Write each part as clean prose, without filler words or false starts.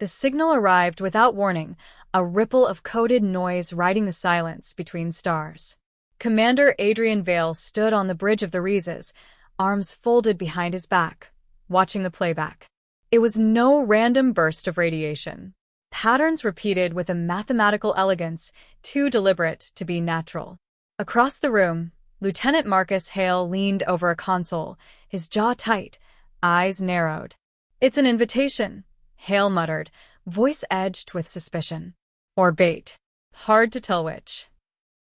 The signal arrived without warning, a ripple of coded noise riding the silence between stars. Commander Adrian Vale stood on the bridge of the Reezes, arms folded behind his back, watching the playback. It was no random burst of radiation. Patterns repeated with a mathematical elegance too deliberate to be natural. Across the room, Lieutenant Marcus Hale leaned over a console, his jaw tight, eyes narrowed. "It's an invitation," Hale muttered, voice edged with suspicion. "Or bait. Hard to tell which."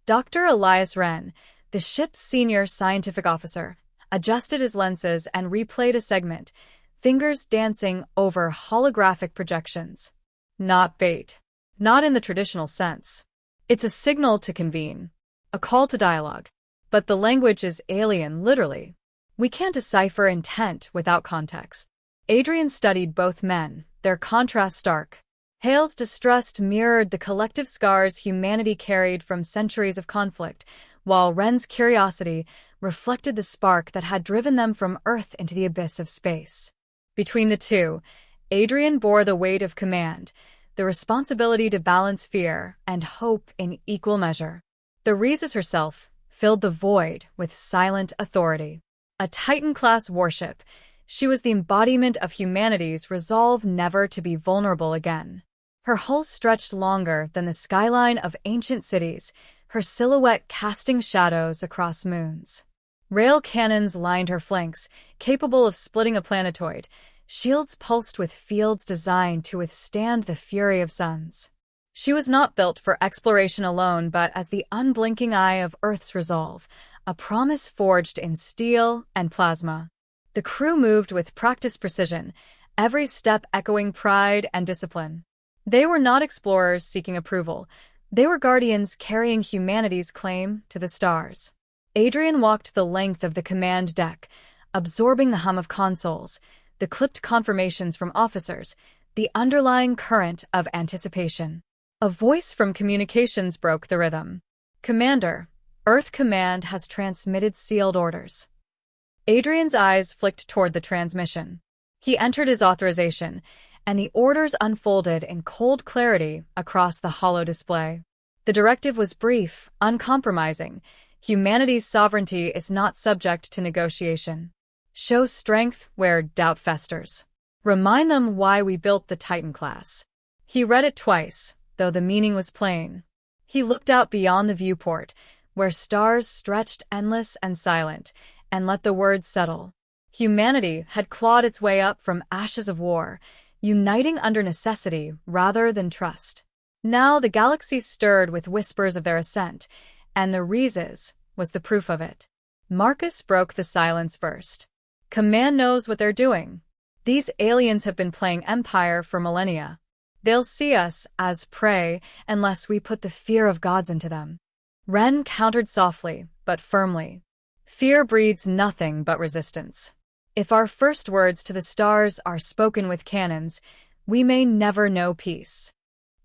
Dr. Elias Wren, the ship's senior scientific officer, adjusted his lenses and replayed a segment, fingers dancing over holographic projections. "Not bait. Not in the traditional sense. It's a signal to convene. A call to dialogue. But the language is alien, literally. We can't decipher intent without context." Adrian studied both men, their contrast stark. Hale's distrust mirrored the collective scars humanity carried from centuries of conflict, while Wren's curiosity reflected the spark that had driven them from Earth into the abyss of space. Between the two, Adrian bore the weight of command, the responsibility to balance fear and hope in equal measure. The Reezes herself filled the void with silent authority. A Titan-class warship, she was the embodiment of humanity's resolve never to be vulnerable again. Her hull stretched longer than the skyline of ancient cities, her silhouette casting shadows across moons. Rail cannons lined her flanks, capable of splitting a planetoid. Shields pulsed with fields designed to withstand the fury of suns. She was not built for exploration alone, but as the unblinking eye of Earth's resolve, a promise forged in steel and plasma. The crew moved with practiced precision, every step echoing pride and discipline. They were not explorers seeking approval. They were guardians carrying humanity's claim to the stars. Adrian walked the length of the command deck, absorbing the hum of consoles, the clipped confirmations from officers, the underlying current of anticipation. A voice from communications broke the rhythm. "Commander, Earth Command has transmitted sealed orders." Adrian's eyes flicked toward the transmission. He entered his authorization, and the orders unfolded in cold clarity across the hollow display. The directive was brief, uncompromising. Humanity's sovereignty is not subject to negotiation. Show strength where doubt festers. Remind them why we built the Titan class. He read it twice, though the meaning was plain. He looked out beyond the viewport, where stars stretched endless and silent, and let the words settle. Humanity had clawed its way up from ashes of war, uniting under necessity rather than trust. Now the galaxy stirred with whispers of their ascent, and the Reezes was the proof of it. Marcus broke the silence first. "Command knows what they're doing. These aliens have been playing Empire for millennia. They'll see us as prey unless we put the fear of gods into them." Wren countered softly, but firmly. "Fear breeds nothing but resistance. If our first words to the stars are spoken with cannons, we may never know peace."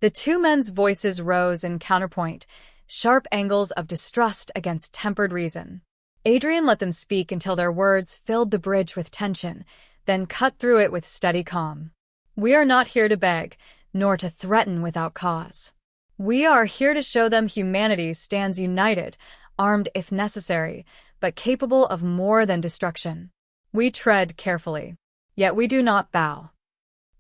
The two men's voices rose in counterpoint, sharp angles of distrust against tempered reason. Adrian let them speak until their words filled the bridge with tension, then cut through it with steady calm. "We are not here to beg, nor to threaten without cause. We are here to show them humanity stands united, armed if necessary, but capable of more than destruction. We tread carefully, yet we do not bow."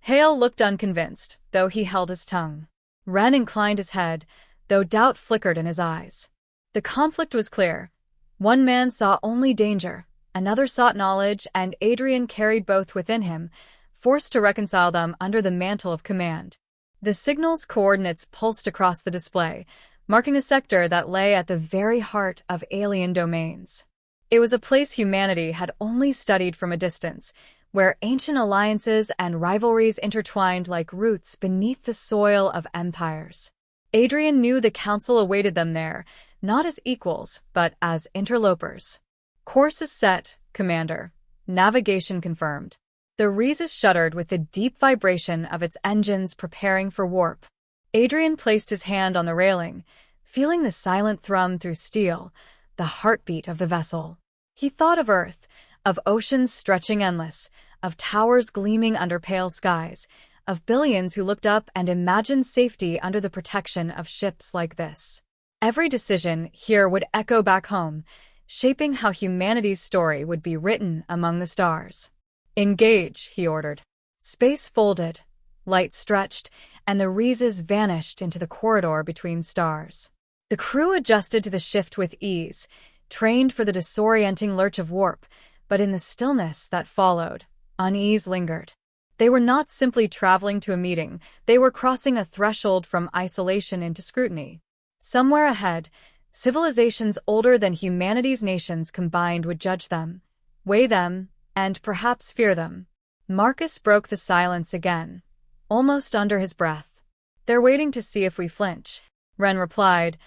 Hale looked unconvinced, though he held his tongue. Wren inclined his head, though doubt flickered in his eyes. The conflict was clear. One man saw only danger, another sought knowledge, and Adrian carried both within him, forced to reconcile them under the mantle of command. The signal's coordinates pulsed across the display, marking a sector that lay at the very heart of alien domains. It was a place humanity had only studied from a distance, where ancient alliances and rivalries intertwined like roots beneath the soil of empires. Adrian knew the council awaited them there, not as equals, but as interlopers. "Course is set, Commander. Navigation confirmed." The Reezes shuddered with the deep vibration of its engines preparing for warp. Adrian placed his hand on the railing, feeling the silent thrum through steel, the heartbeat of the vessel. He thought of Earth, of oceans stretching endless, of towers gleaming under pale skies, of billions who looked up and imagined safety under the protection of ships like this. Every decision here would echo back home, shaping how humanity's story would be written among the stars. "Engage," he ordered. Space folded, light stretched, and the Reezes vanished into the corridor between stars. The crew adjusted to the shift with ease, trained for the disorienting lurch of warp, but in the stillness that followed, unease lingered. They were not simply traveling to a meeting, they were crossing a threshold from isolation into scrutiny. Somewhere ahead, civilizations older than humanity's nations combined would judge them, weigh them, and perhaps fear them. Marcus broke the silence again, almost under his breath. "They're waiting to see if we flinch," Ren replied,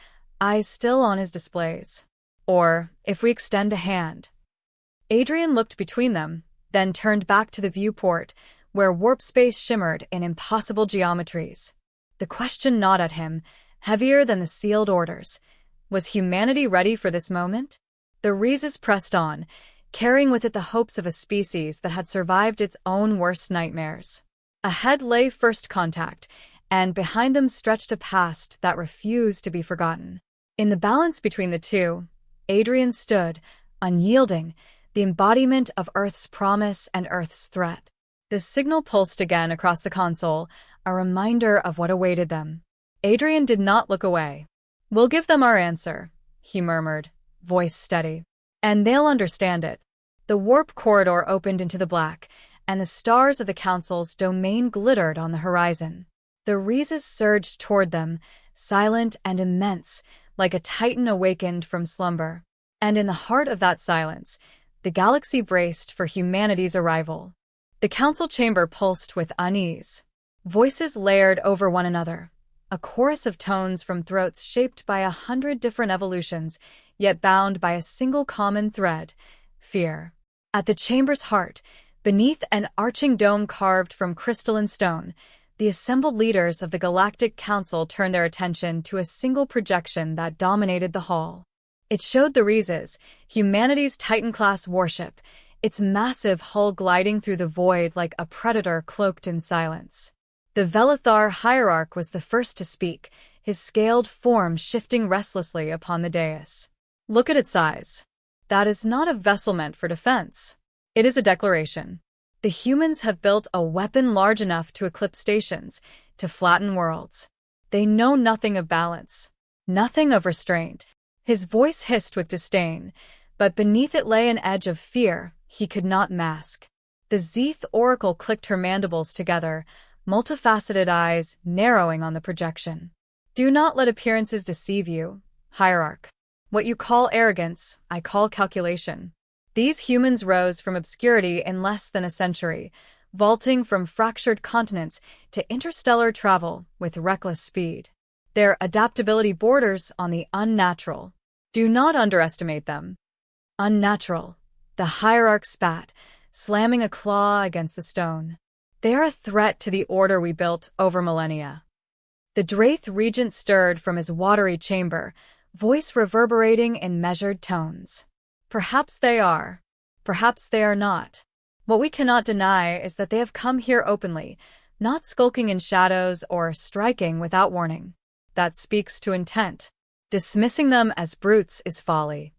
eyes still on his displays. "Or if we extend a hand." Adrian looked between them, then turned back to the viewport, where warp space shimmered in impossible geometries. The question gnawed at him, heavier than the sealed orders. Was humanity ready for this moment? The Reezes pressed on, carrying with it the hopes of a species that had survived its own worst nightmares. Ahead lay first contact, and behind them stretched a past that refused to be forgotten. In the balance between the two, Adrian stood, unyielding, the embodiment of Earth's promise and Earth's threat. The signal pulsed again across the console, a reminder of what awaited them. Adrian did not look away. "We'll give them our answer," he murmured, voice steady. "And they'll understand it." The warp corridor opened into the black, and the stars of the Council's domain glittered on the horizon. The Reezes surged toward them, silent and immense, like a titan awakened from slumber. And in the heart of that silence, the galaxy braced for humanity's arrival. The Council chamber pulsed with unease. Voices layered over one another, a chorus of tones from throats shaped by 100 different evolutions, yet bound by a single common thread: fear. At the chamber's heart, beneath an arching dome carved from crystalline stone, the assembled leaders of the Galactic Council turned their attention to a single projection that dominated the hall. It showed the Reezes, humanity's Titan-class warship, its massive hull gliding through the void like a predator cloaked in silence. The Velithar hierarch was the first to speak, his scaled form shifting restlessly upon the dais. "Look at its size. That is not a vessel meant for defense. It is a declaration. The humans have built a weapon large enough to eclipse stations, to flatten worlds. They know nothing of balance, nothing of restraint." His voice hissed with disdain, but beneath it lay an edge of fear he could not mask. The Zeeth Oracle clicked her mandibles together, multifaceted eyes narrowing on the projection. "Do not let appearances deceive you, Hierarch. What you call arrogance, I call calculation." These humans rose from obscurity in less than a century, vaulting from fractured continents to interstellar travel with reckless speed. Their adaptability borders on the unnatural. Do not underestimate them. "Unnatural," the Hierarch spat, slamming a claw against the stone. "They are a threat to the order we built over millennia." The Draith Regent stirred from his watery chamber, voice reverberating in measured tones. "Perhaps they are. Perhaps they are not. What we cannot deny is that they have come here openly, not skulking in shadows or striking without warning. That speaks to intent. Dismissing them as brutes is folly."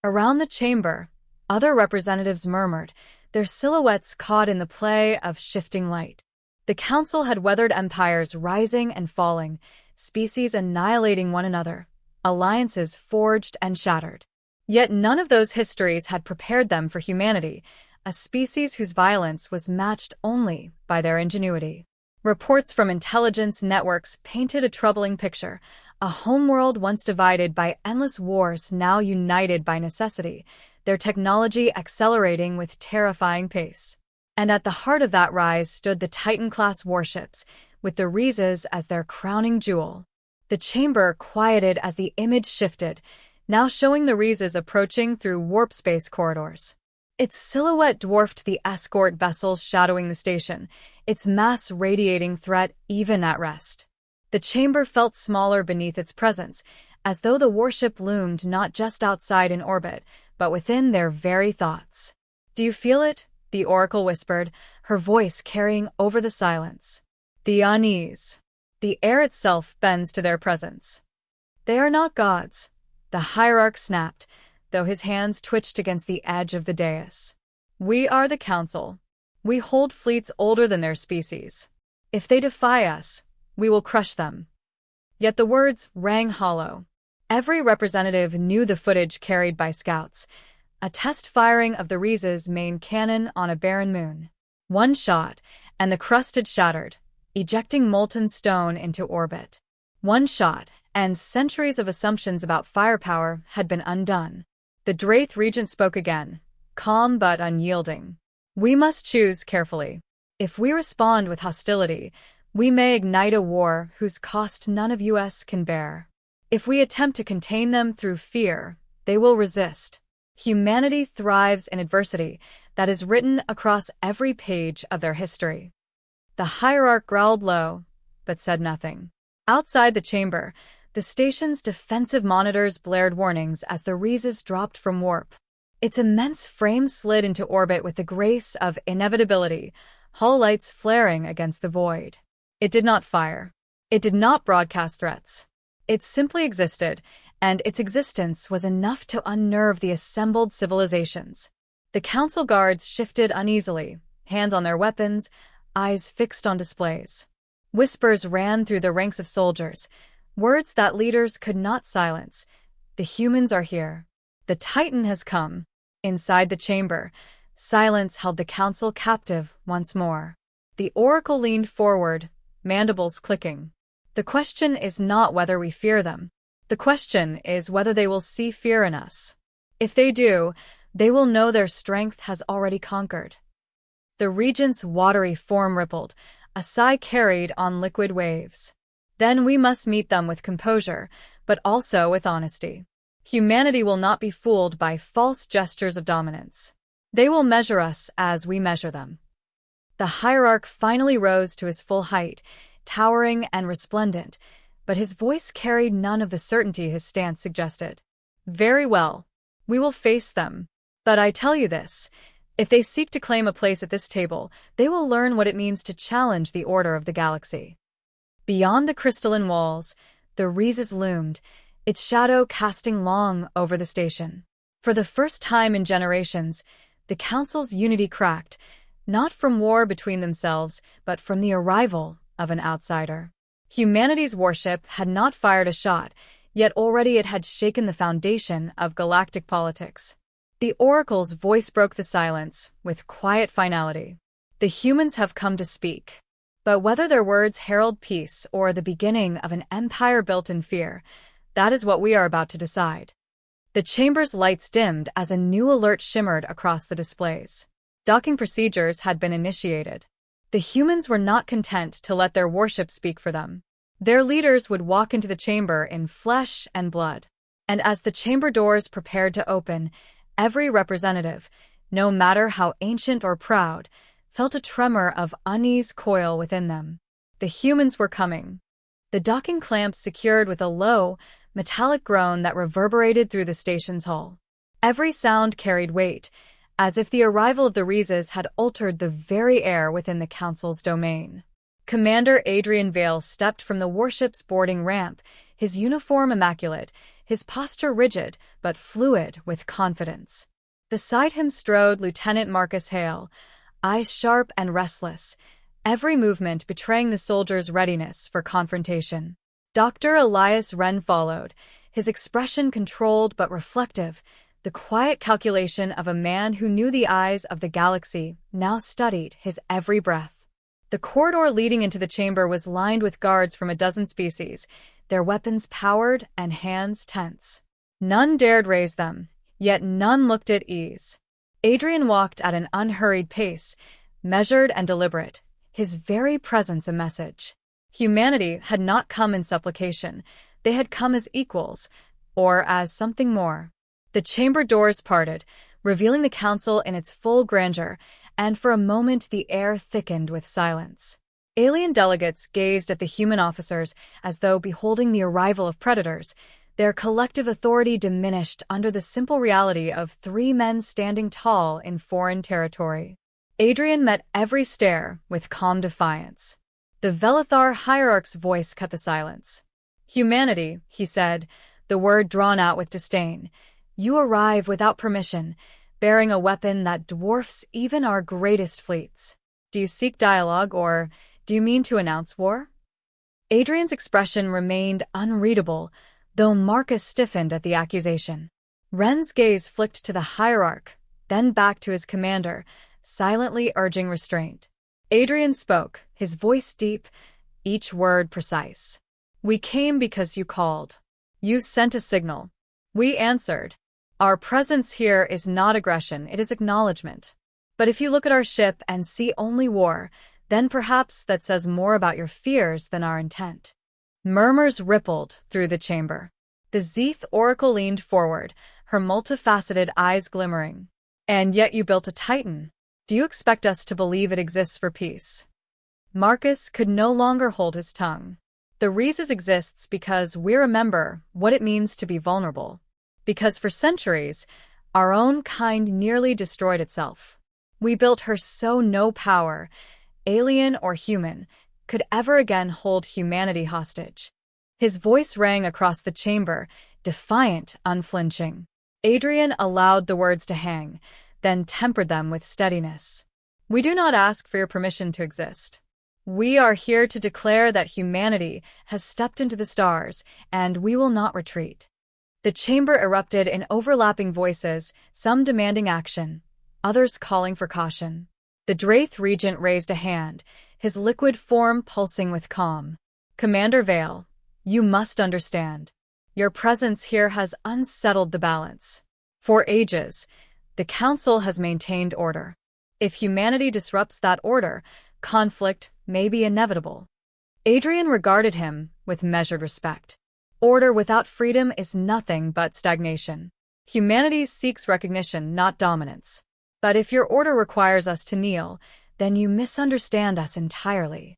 Around the chamber, other representatives murmured, their silhouettes caught in the play of shifting light. The Council had weathered empires rising and falling, species annihilating one another, alliances forged and shattered. Yet none of those histories had prepared them for humanity, a species whose violence was matched only by their ingenuity. Reports from intelligence networks painted a troubling picture, a homeworld once divided by endless wars now united by necessity, their technology accelerating with terrifying pace. And at the heart of that rise stood the Titan-class warships, with the Reezes as their crowning jewel. The chamber quieted as the image shifted, now showing the Reezes approaching through warp space corridors. Its silhouette dwarfed the escort vessels shadowing the station, its mass radiating threat even at rest. The chamber felt smaller beneath its presence, as though the warship loomed not just outside in orbit, but within their very thoughts. "Do you feel it?" the Oracle whispered, her voice carrying over the silence. The unease. The air itself bends to their presence. They are not gods, the hierarch snapped, though his hands twitched against the edge of the dais. We are the council. We hold fleets older than their species. If they defy us, we will crush them. Yet the words rang hollow. Every representative knew the footage carried by scouts, a test firing of the Reezes main cannon on a barren moon. One shot, and the crust had shattered, ejecting molten stone into orbit. One shot, and centuries of assumptions about firepower had been undone. The Draith regent spoke again, calm but unyielding. We must choose carefully. If we respond with hostility, we may ignite a war whose cost none of us can bear. If we attempt to contain them through fear, they will resist. Humanity thrives in adversity that is written across every page of their history. The hierarch growled low, but said nothing. Outside the chamber, the station's defensive monitors blared warnings as the Reezes dropped from warp. Its immense frame slid into orbit with the grace of inevitability, hull lights flaring against the void. It did not fire. It did not broadcast threats. It simply existed, and its existence was enough to unnerve the assembled civilizations. The council guards shifted uneasily, hands on their weapons, eyes fixed on displays. Whispers ran through the ranks of soldiers, words that leaders could not silence. The humans are here. The Titan has come. Inside the chamber, silence held the council captive once more. The oracle leaned forward, mandibles clicking. The question is not whether we fear them. The question is whether they will see fear in us. If they do, they will know their strength has already conquered. The regent's watery form rippled, a sigh carried on liquid waves. Then we must meet them with composure, but also with honesty. Humanity will not be fooled by false gestures of dominance. They will measure us as we measure them. The hierarch finally rose to his full height, towering and resplendent, but his voice carried none of the certainty his stance suggested. Very well. We will face them. But I tell you this, if they seek to claim a place at this table, they will learn what it means to challenge the order of the galaxy. Beyond the crystalline walls, the Reezes loomed, its shadow casting long over the station. For the first time in generations, the Council's unity cracked, not from war between themselves, but from the arrival of an outsider. Humanity's warship had not fired a shot, yet already it had shaken the foundation of galactic politics. The Oracle's voice broke the silence with quiet finality. The humans have come to speak. But whether their words herald peace or the beginning of an empire built in fear, that is what we are about to decide. The chamber's lights dimmed as a new alert shimmered across the displays. Docking procedures had been initiated. The humans were not content to let their warship speak for them. Their leaders would walk into the chamber in flesh and blood. And as the chamber doors prepared to open, every representative, no matter how ancient or proud, felt a tremor of unease coil within them. The humans were coming. The docking clamps secured with a low, metallic groan that reverberated through the station's hull. Every sound carried weight, as if the arrival of the Reezes had altered the very air within the Council's domain. Commander Adrian Vale stepped from the warship's boarding ramp, his uniform immaculate, his posture rigid but fluid with confidence. Beside him strode Lieutenant Marcus Hale, eyes sharp and restless, every movement betraying the soldier's readiness for confrontation. Dr. Elias Wren followed, his expression controlled but reflective, the quiet calculation of a man who knew the eyes of the galaxy now studied his every breath. The corridor leading into the chamber was lined with guards from a dozen species, their weapons powered and hands tense. None dared raise them, yet none looked at ease. Adrian walked at an unhurried pace, measured and deliberate, his very presence a message. Humanity had not come in supplication, they had come as equals, or as something more. The chamber doors parted, revealing the council in its full grandeur, and for a moment the air thickened with silence. Alien delegates gazed at the human officers as though beholding the arrival of predators, their collective authority diminished under the simple reality of three men standing tall in foreign territory. Adrian met every stare with calm defiance. The Velithar hierarch's voice cut the silence. Humanity, he said, the word drawn out with disdain. You arrive without permission, bearing a weapon that dwarfs even our greatest fleets. Do you seek dialogue, or do you mean to announce war? Adrian's expression remained unreadable, though Marcus stiffened at the accusation. Ren's gaze flicked to the hierarch, then back to his commander, silently urging restraint. Adrian spoke, his voice deep, each word precise. We came because you called. You sent a signal. We answered. Our presence here is not aggression, it is acknowledgement. But if you look at our ship and see only war, then perhaps that says more about your fears than our intent. Murmurs rippled through the chamber. The Zeeth oracle leaned forward, her multifaceted eyes glimmering. And yet you built a titan. Do you expect us to believe it exists for peace? Marcus could no longer hold his tongue. The Reezes exists because we remember what it means to be vulnerable. Because for centuries, our own kind nearly destroyed itself. We built her so no power, alien or human, could ever again hold humanity hostage. His voice rang across the chamber, defiant, unflinching. Adrian allowed the words to hang, then tempered them with steadiness. We do not ask for your permission to exist. We are here to declare that humanity has stepped into the stars, and we will not retreat. The chamber erupted in overlapping voices, some demanding action, others calling for caution. The Draith regent raised a hand, his liquid form pulsing with calm. Commander Vale, you must understand. Your presence here has unsettled the balance. For ages, the Council has maintained order. If humanity disrupts that order, conflict may be inevitable. Adrian regarded him with measured respect. Order without freedom is nothing but stagnation. Humanity seeks recognition, not dominance. But if your order requires us to kneel, then you misunderstand us entirely.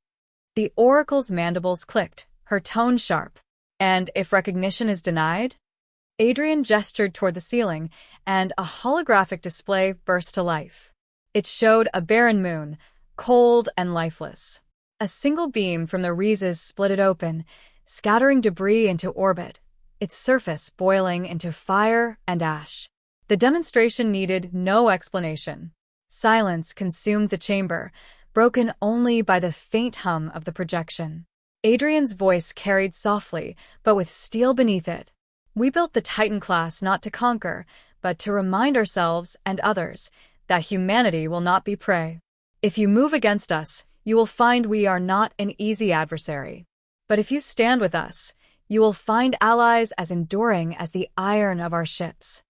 The oracle's mandibles clicked, her tone sharp. And if recognition is denied? Adrian gestured toward the ceiling, and a holographic display burst to life. It showed a barren moon, cold and lifeless. A single beam from the Reezes split it open, scattering debris into orbit, its surface boiling into fire and ash. The demonstration needed no explanation. Silence consumed the chamber, broken only by the faint hum of the projection. Adrian's voice carried softly, but with steel beneath it. We built the Titan class not to conquer, but to remind ourselves and others that humanity will not be prey. If you move against us, you will find we are not an easy adversary. But if you stand with us, you will find allies as enduring as the iron of our ships.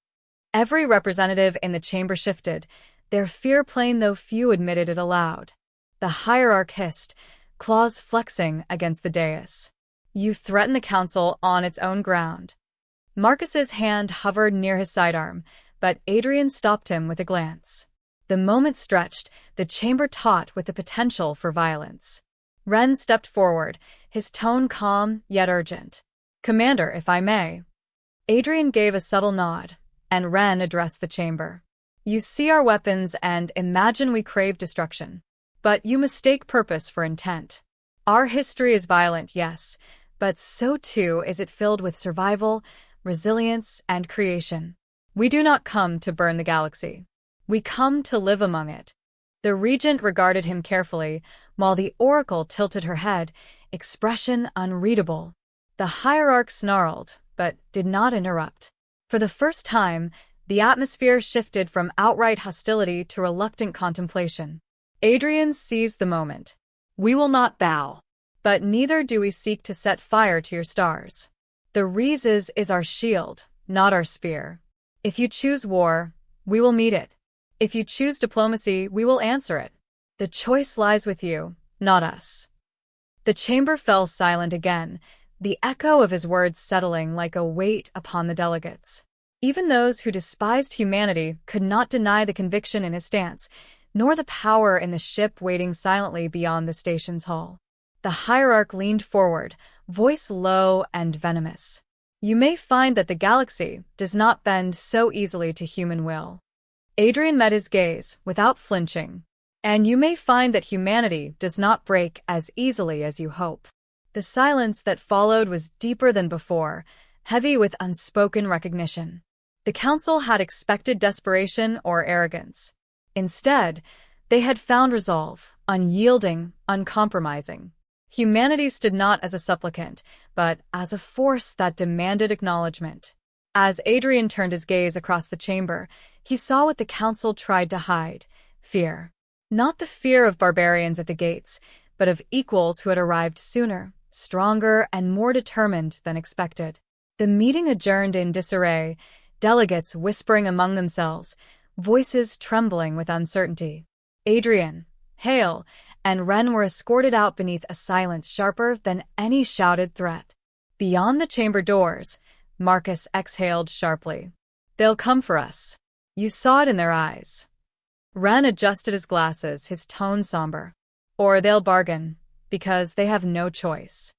Every representative in the chamber shifted, their fear plain though few admitted it aloud. The hierarch hissed, claws flexing against the dais. You threaten the council on its own ground. Marcus's hand hovered near his sidearm, but Adrian stopped him with a glance. The moment stretched, the chamber taut with the potential for violence. Ren stepped forward, his tone calm yet urgent. Commander, if I may. Adrian gave a subtle nod, and Ren addressed the chamber. You see our weapons and imagine we crave destruction. But you mistake purpose for intent. Our history is violent, yes, but so too is it filled with survival, resilience, and creation. We do not come to burn the galaxy. We come to live among it. The regent regarded him carefully, while the oracle tilted her head, expression unreadable. The hierarch snarled, but did not interrupt. For the first time, the atmosphere shifted from outright hostility to reluctant contemplation. Adrian seized the moment. We will not bow. But neither do we seek to set fire to your stars. The Reezes is our shield, not our spear. If you choose war, we will meet it. If you choose diplomacy, we will answer it. The choice lies with you, not us. The chamber fell silent again, the echo of his words settling like a weight upon the delegates. Even those who despised humanity could not deny the conviction in his stance, nor the power in the ship waiting silently beyond the station's hull. The hierarch leaned forward, voice low and venomous. You may find that the galaxy does not bend so easily to human will. Adrian met his gaze, without flinching. And you may find that humanity does not break as easily as you hope. The silence that followed was deeper than before, heavy with unspoken recognition. The council had expected desperation or arrogance. Instead, they had found resolve, unyielding, uncompromising. Humanity stood not as a supplicant, but as a force that demanded acknowledgement. As Adrian turned his gaze across the chamber, he saw what the council tried to hide: fear. Not the fear of barbarians at the gates, but of equals who had arrived sooner, stronger, and more determined than expected. The meeting adjourned in disarray, delegates whispering among themselves, voices trembling with uncertainty. Adrian, Hale, and Ren were escorted out beneath a silence sharper than any shouted threat. Beyond the chamber doors, Marcus exhaled sharply. "They'll come for us. You saw it in their eyes." Ren adjusted his glasses, his tone somber. "Or they'll bargain, because they have no choice."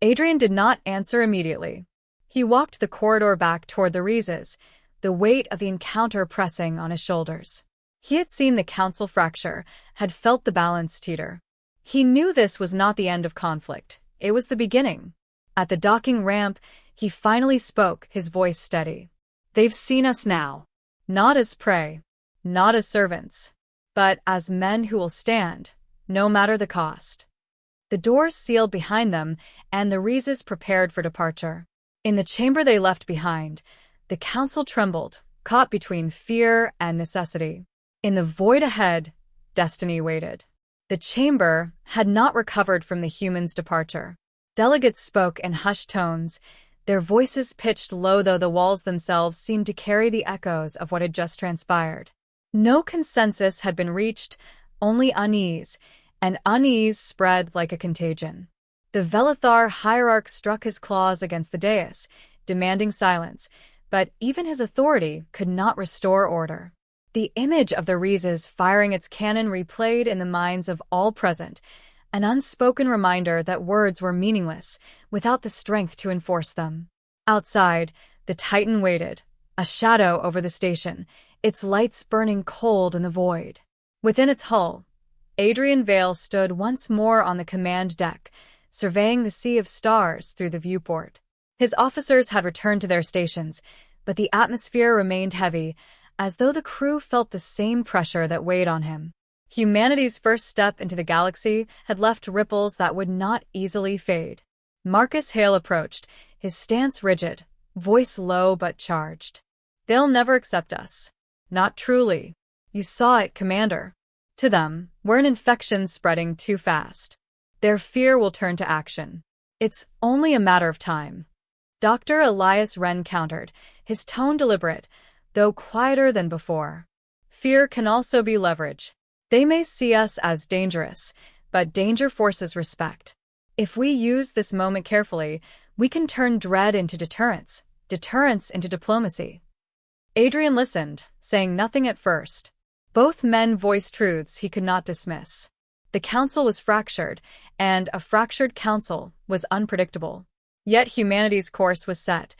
Adrian did not answer immediately. He walked the corridor back toward the Reezes, the weight of the encounter pressing on his shoulders. He had seen the council fracture, had felt the balance teeter. He knew this was not the end of conflict. It was the beginning. At the docking ramp, he finally spoke, his voice steady. "They've seen us now. Not as prey, not as servants, but as men who will stand, no matter the cost." The doors sealed behind them, and the Reezes prepared for departure. In the chamber they left behind, the council trembled, caught between fear and necessity. In the void ahead, destiny waited. The chamber had not recovered from the humans' departure. Delegates spoke in hushed tones, their voices pitched low, though the walls themselves seemed to carry the echoes of what had just transpired. No consensus had been reached, only unease, and unease spread like a contagion. The Velethar hierarch struck his claws against the dais, demanding silence, but even his authority could not restore order. The image of the Reezes firing its cannon replayed in the minds of all present, an unspoken reminder that words were meaningless without the strength to enforce them. Outside, the Titan waited, a shadow over the station, its lights burning cold in the void. Within its hull, Adrian Vale stood once more on the command deck, surveying the sea of stars through the viewport. His officers had returned to their stations, but the atmosphere remained heavy, as though the crew felt the same pressure that weighed on him. Humanity's first step into the galaxy had left ripples that would not easily fade. Marcus Hale approached, his stance rigid, voice low but charged. "They'll never accept us. Not truly. You saw it, Commander. To them, we're an infection spreading too fast. Their fear will turn to action. It's only a matter of time." Dr. Elias Wren countered, his tone deliberate, though quieter than before. "Fear can also be leverage. They may see us as dangerous, but danger forces respect. If we use this moment carefully, we can turn dread into deterrence, deterrence into diplomacy." Adrian listened, saying nothing at first. Both men voiced truths he could not dismiss. The council was fractured, and a fractured council was unpredictable. Yet humanity's course was set.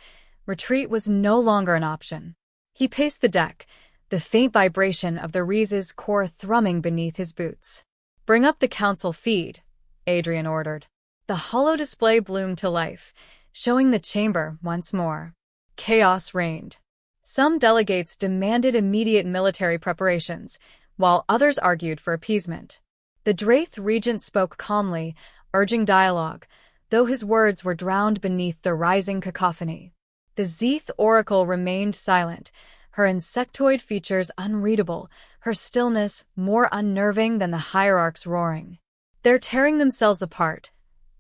Retreat was no longer an option. He paced the deck, the faint vibration of the Reezes' core thrumming beneath his boots. "Bring up the council feed," Adrian ordered. The hollow display bloomed to life, showing the chamber once more. Chaos reigned. Some delegates demanded immediate military preparations, while others argued for appeasement. The Draith regent spoke calmly, urging dialogue, though his words were drowned beneath the rising cacophony. The Zeeth oracle remained silent, her insectoid features unreadable, her stillness more unnerving than the hierarch's roaring. "They're tearing themselves apart,"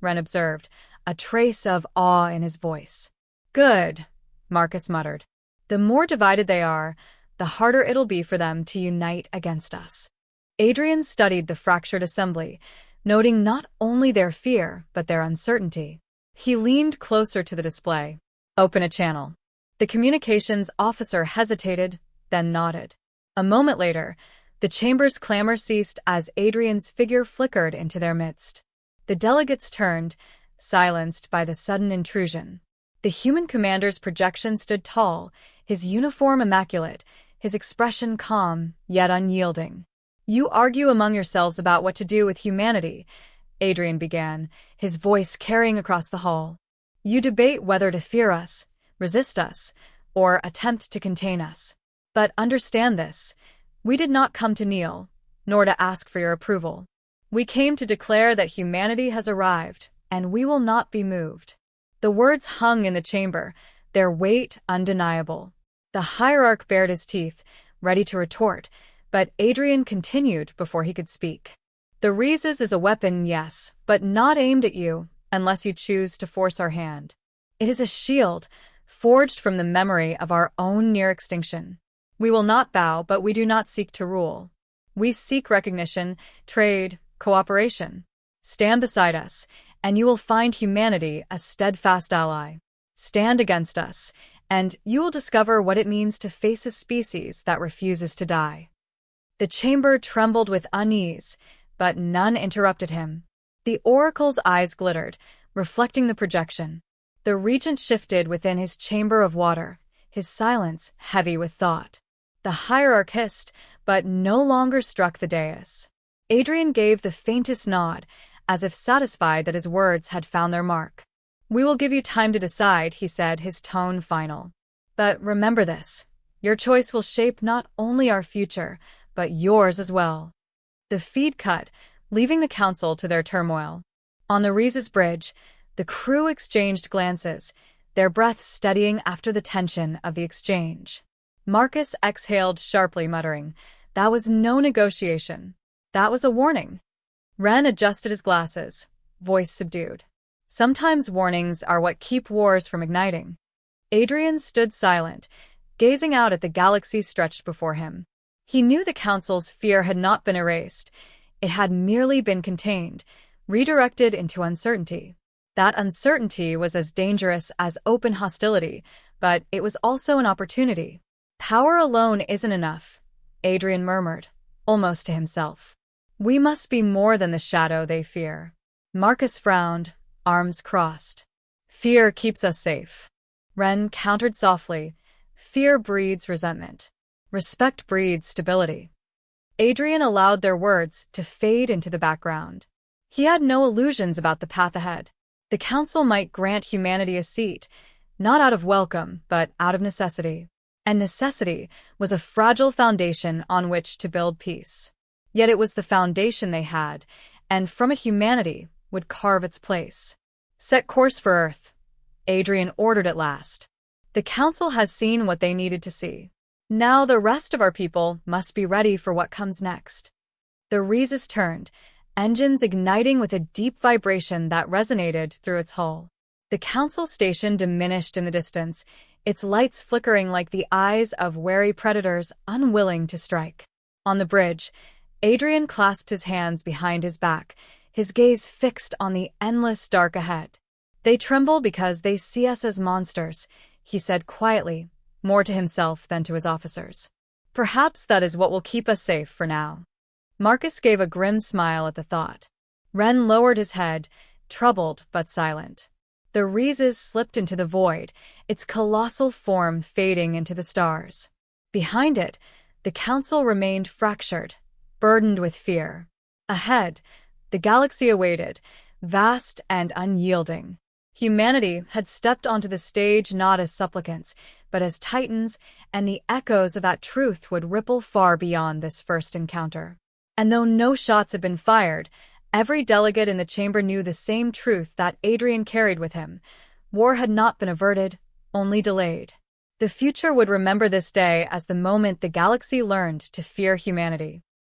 Wren observed, a trace of awe in his voice. "Good," Marcus muttered. "The more divided they are, the harder it'll be for them to unite against us." Adrian studied the fractured assembly, noting not only their fear, but their uncertainty. He leaned closer to the display. "Open a channel." The communications officer hesitated, then nodded. A moment later, the chamber's clamor ceased as Adrian's figure flickered into their midst. The delegates turned, silenced by the sudden intrusion. The human commander's projection stood tall, his uniform immaculate, his expression calm, yet unyielding. You argue among yourselves about what to do with humanity, Adrian began, his voice carrying across the hall. You debate whether to fear us, resist us, or attempt to contain us. But understand this, we did not come to kneel, nor to ask for your approval. We came to declare that humanity has arrived, and we will not be moved. The words hung in the chamber, their weight undeniable. The hierarch bared his teeth, ready to retort, but Adrian continued before he could speak. The Reezes is a weapon, yes, but not aimed at you, unless you choose to force our hand. It is a shield, forged from the memory of our own near extinction. We will not bow, but we do not seek to rule. We seek recognition, trade, cooperation. Stand beside us, and you will find humanity a steadfast ally. Stand against us, and you will discover what it means to face a species that refuses to die. The chamber trembled with unease, but none interrupted him. The oracle's eyes glittered, reflecting the projection. The regent shifted within his chamber of water, his silence heavy with thought. The hierarch hissed, but no longer struck the dais. Adrian gave the faintest nod, as if satisfied that his words had found their mark. We will give you time to decide, he said, his tone final. But remember this, your choice will shape not only our future, but yours as well. The feed cut, leaving the council to their turmoil. On the Reezes bridge, the crew exchanged glances, their breaths steadying after the tension of the exchange. Marcus exhaled sharply, muttering, "That was no negotiation. That was a warning." Ren adjusted his glasses, voice subdued. Sometimes warnings are what keep wars from igniting. Adrian stood silent, gazing out at the galaxy stretched before him. He knew the council's fear had not been erased. It had merely been contained, redirected into uncertainty. That uncertainty was as dangerous as open hostility, but it was also an opportunity. Power alone isn't enough, Adrian murmured, almost to himself. We must be more than the shadow they fear. Marcus frowned, arms crossed. Fear keeps us safe. Ren countered softly. Fear breeds resentment. Respect breeds stability. Adrian allowed their words to fade into the background. He had no illusions about the path ahead. The council might grant humanity a seat, not out of welcome, but out of necessity. And necessity was a fragile foundation on which to build peace. Yet it was the foundation they had, and from it humanity would carve its place. Set course for Earth, Adrian ordered at last. The council has seen what they needed to see. Now the rest of our people must be ready for what comes next. The Reezes turned, engines igniting with a deep vibration that resonated through its hull. The council station diminished in the distance, its lights flickering like the eyes of wary predators unwilling to strike. On the bridge, Adrian clasped his hands behind his back, his gaze fixed on the endless dark ahead. They tremble because they see us as monsters, he said quietly, more to himself than to his officers. Perhaps that is what will keep us safe for now. Marcus gave a grim smile at the thought. Ren lowered his head, troubled but silent. The Reezes slipped into the void, its colossal form fading into the stars. Behind it, the council remained fractured, burdened with fear. Ahead, the galaxy awaited, vast and unyielding. Humanity had stepped onto the stage not as supplicants, but as titans, and the echoes of that truth would ripple far beyond this first encounter. And though no shots had been fired, every delegate in the chamber knew the same truth that Adrian carried with him. War had not been averted, only delayed. The future would remember this day as the moment the galaxy learned to fear humanity.